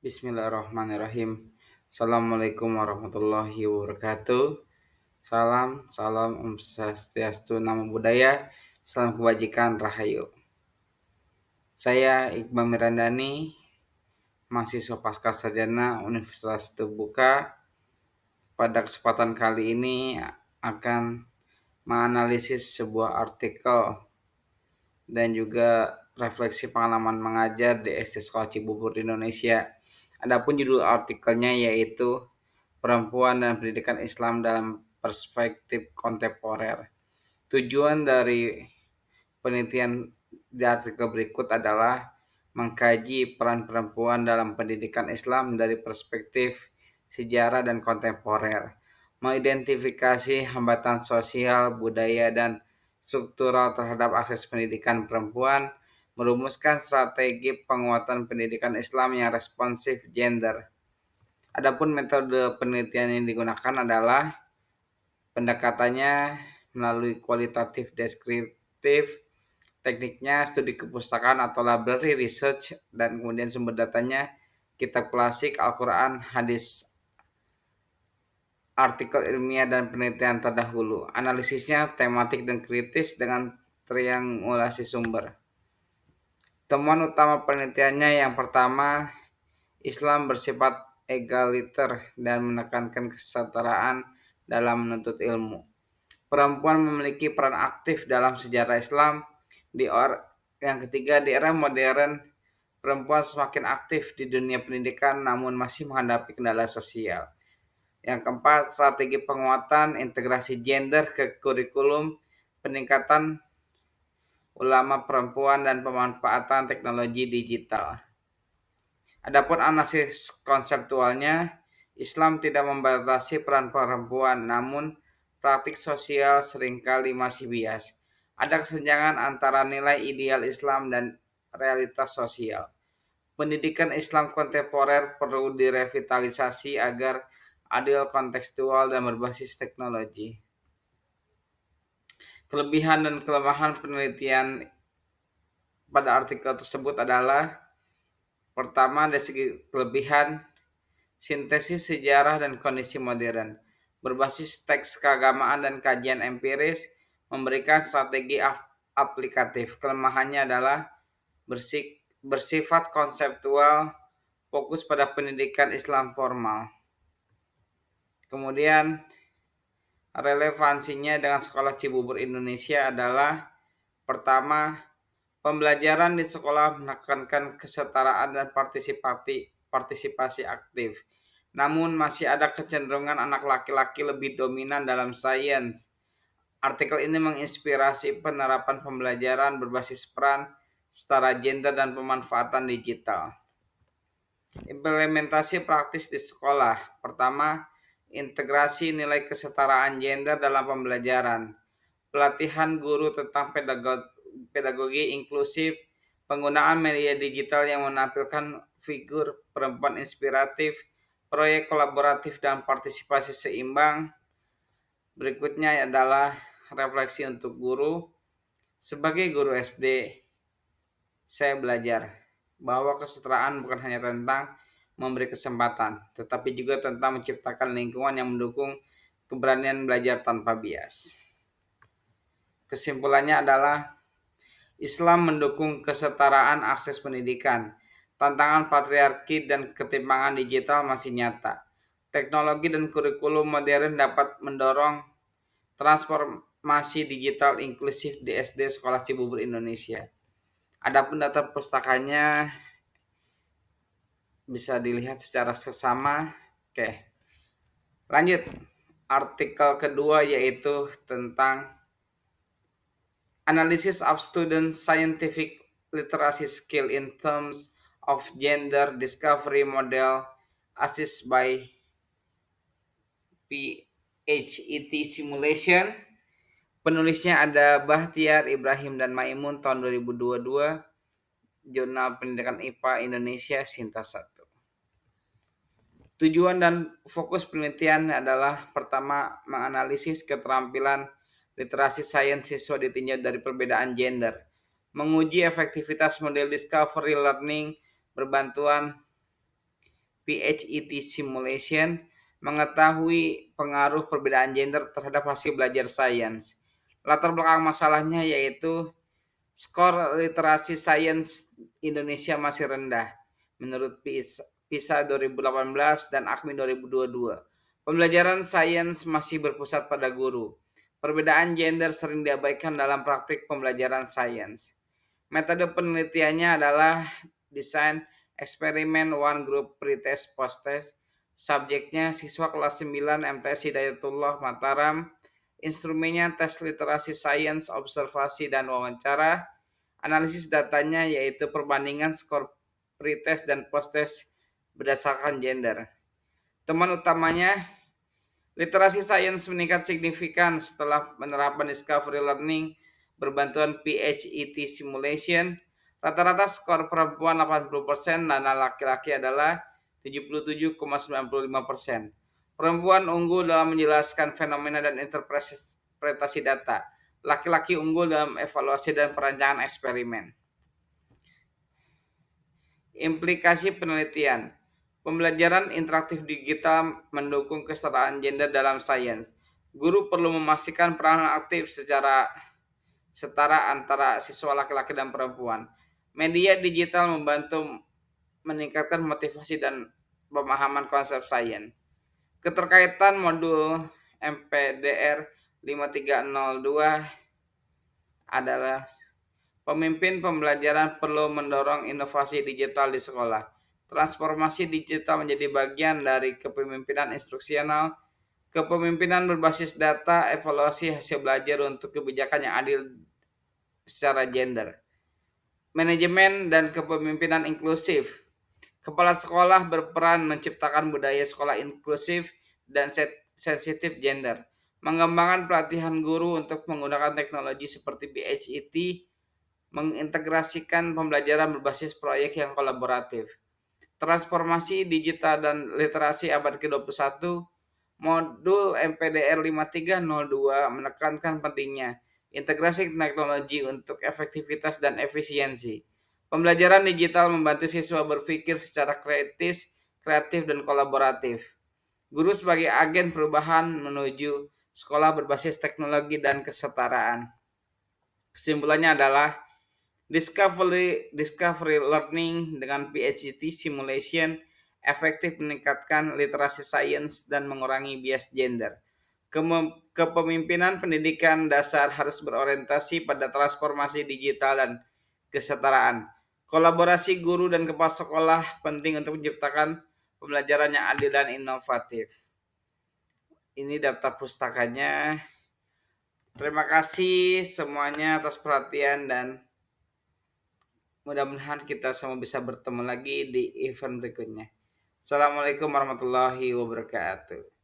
Bismillahirrahmanirrahim. Assalamualaikum warahmatullahi wabarakatuh. Salam, salam Om Swastiastu, Namo Buddhaya, salam kebajikan, Rahayu. Saya Iqbal Mirandani, mahasiswa Pasca Sarjana Universitas Terbuka. Pada kesempatan kali ini akan menganalisis sebuah artikel dan juga refleksi pengalaman mengajar di SD Sekolah Cibubur di Indonesia. Adapun judul artikelnya yaitu Perempuan dan Pendidikan Islam dalam Perspektif Kontemporer. Tujuan dari penelitian di artikel berikut adalah mengkaji peran perempuan dalam pendidikan Islam dari perspektif sejarah dan kontemporer, mengidentifikasi hambatan sosial, budaya, dan struktural terhadap akses pendidikan perempuan, merumuskan strategi penguatan pendidikan Islam yang responsif gender. Adapun metode penelitian yang digunakan adalah pendekatannya melalui kualitatif deskriptif, tekniknya studi kepustakaan atau library research, dan kemudian sumber datanya kitab klasik, Al-Quran, hadis, artikel ilmiah, dan penelitian terdahulu. Analisisnya tematik dan kritis dengan triangulasi sumber. Temuan utama penelitiannya yang pertama, Islam bersifat egaliter dan menekankan kesetaraan dalam menuntut ilmu. Perempuan memiliki peran aktif dalam sejarah Islam. Yang ketiga, di era modern, perempuan semakin aktif di dunia pendidikan namun masih menghadapi kendala sosial. Yang keempat, strategi penguatan integrasi gender ke kurikulum, peningkatan ulama perempuan, dan pemanfaatan teknologi digital. Adapun analisis konseptualnya, Islam tidak membatasi peran perempuan, namun praktik sosial seringkali masih bias. Ada kesenjangan antara nilai ideal Islam dan realitas sosial. Pendidikan Islam kontemporer perlu direvitalisasi agar adil, kontekstual, dan berbasis teknologi. Kelebihan dan kelemahan penelitian pada artikel tersebut adalah: pertama, dari segi kelebihan, sintesis sejarah dan kondisi modern, berbasis teks keagamaan dan kajian empiris, memberikan strategi aplikatif. Kelemahannya adalah bersifat konseptual, fokus pada pendidikan Islam formal. Kemudian relevansinya dengan sekolah Cibubur Indonesia adalah: pertama, pembelajaran di sekolah menekankan kesetaraan dan partisipasi aktif. Namun masih ada kecenderungan anak laki-laki lebih dominan dalam sains. Artikel ini menginspirasi penerapan pembelajaran berbasis peran, setara gender, dan pemanfaatan digital. Implementasi praktis di sekolah. Pertama, integrasi nilai kesetaraan gender dalam pembelajaran. Pelatihan guru tentang pedagogi inklusif, penggunaan media digital yang menampilkan figur perempuan inspiratif, proyek kolaboratif, dan partisipasi seimbang. Berikutnya adalah refleksi untuk guru. Sebagai guru SD, saya belajar bahwa kesetaraan bukan hanya tentang memberi kesempatan, tetapi juga tentang menciptakan lingkungan yang mendukung keberanian belajar tanpa bias. Kesimpulannya adalah Islam mendukung kesetaraan akses pendidikan. Tantangan patriarki dan ketimpangan digital masih nyata. Teknologi dan kurikulum modern dapat mendorong transformasi digital inklusif di SD Sekolah Cibubur Indonesia. Adapun data pustakanya bisa dilihat secara seksama. Oke, lanjut. Artikel kedua yaitu tentang analysis of student scientific literacy skill in terms of gender discovery model assessed by PHET simulation. Penulisnya ada Bahtiar, Ibrahim, dan Maimun tahun 2022. Jurnal Pendidikan IPA Indonesia Sinta 1. Tujuan dan fokus penelitian adalah: pertama, menganalisis keterampilan literasi sains siswa ditinjau dari perbedaan gender, menguji efektivitas model discovery learning berbantuan PHET simulation, mengetahui pengaruh perbedaan gender terhadap hasil belajar sains. Latar belakang masalahnya yaitu skor literasi sains Indonesia masih rendah menurut PISA 2018 dan AKMI 2022. Pembelajaran sains masih berpusat pada guru. Perbedaan gender sering diabaikan dalam praktik pembelajaran sains. Metode penelitiannya adalah desain eksperimen one group pretest post-test. Subjeknya siswa kelas 9 MTS Hidayatullah Mataram. Instrumennya tes literasi sains, observasi, dan wawancara. Analisis datanya yaitu perbandingan skor pretest dan post-test berdasarkan gender. Teman utamanya, literasi sains meningkat signifikan setelah penerapan discovery learning berbantuan PHET simulation. Rata-rata skor perempuan 80% dan laki-laki adalah 77,95%. Perempuan unggul dalam menjelaskan fenomena dan interpretasi data. Laki-laki unggul dalam evaluasi dan perancangan eksperimen. Implikasi penelitian. Pembelajaran interaktif digital mendukung kesetaraan gender dalam sains. Guru perlu memastikan peranan aktif secara setara antara siswa laki-laki dan perempuan. Media digital membantu meningkatkan motivasi dan pemahaman konsep sains. Keterkaitan modul MPDR 5302 adalah pemimpin pembelajaran perlu mendorong inovasi digital di sekolah. Transformasi digital menjadi bagian dari kepemimpinan instruksional, kepemimpinan berbasis data, evaluasi hasil belajar untuk kebijakan yang adil secara gender. Manajemen dan kepemimpinan inklusif. Kepala sekolah berperan menciptakan budaya sekolah inklusif dan sensitif gender. Mengembangkan pelatihan guru untuk menggunakan teknologi seperti BHET, mengintegrasikan pembelajaran berbasis proyek yang kolaboratif. Transformasi digital dan literasi abad ke-21, modul MPDR 5302 menekankan pentingnya integrasi teknologi untuk efektivitas dan efisiensi. Pembelajaran digital membantu siswa berpikir secara kreatif dan kolaboratif. Guru sebagai agen perubahan menuju sekolah berbasis teknologi dan kesetaraan. Kesimpulannya adalah discovery learning dengan PHET simulation efektif meningkatkan literasi sains dan mengurangi bias gender. Kepemimpinan pendidikan dasar harus berorientasi pada transformasi digital dan kesetaraan. Kolaborasi guru dan kepala sekolah penting untuk menciptakan pembelajaran yang adil dan inovatif. Ini daftar pustakanya. Terima kasih semuanya atas perhatian dan mudah-mudahan kita semua bisa bertemu lagi di event berikutnya. Assalamualaikum warahmatullahi wabarakatuh.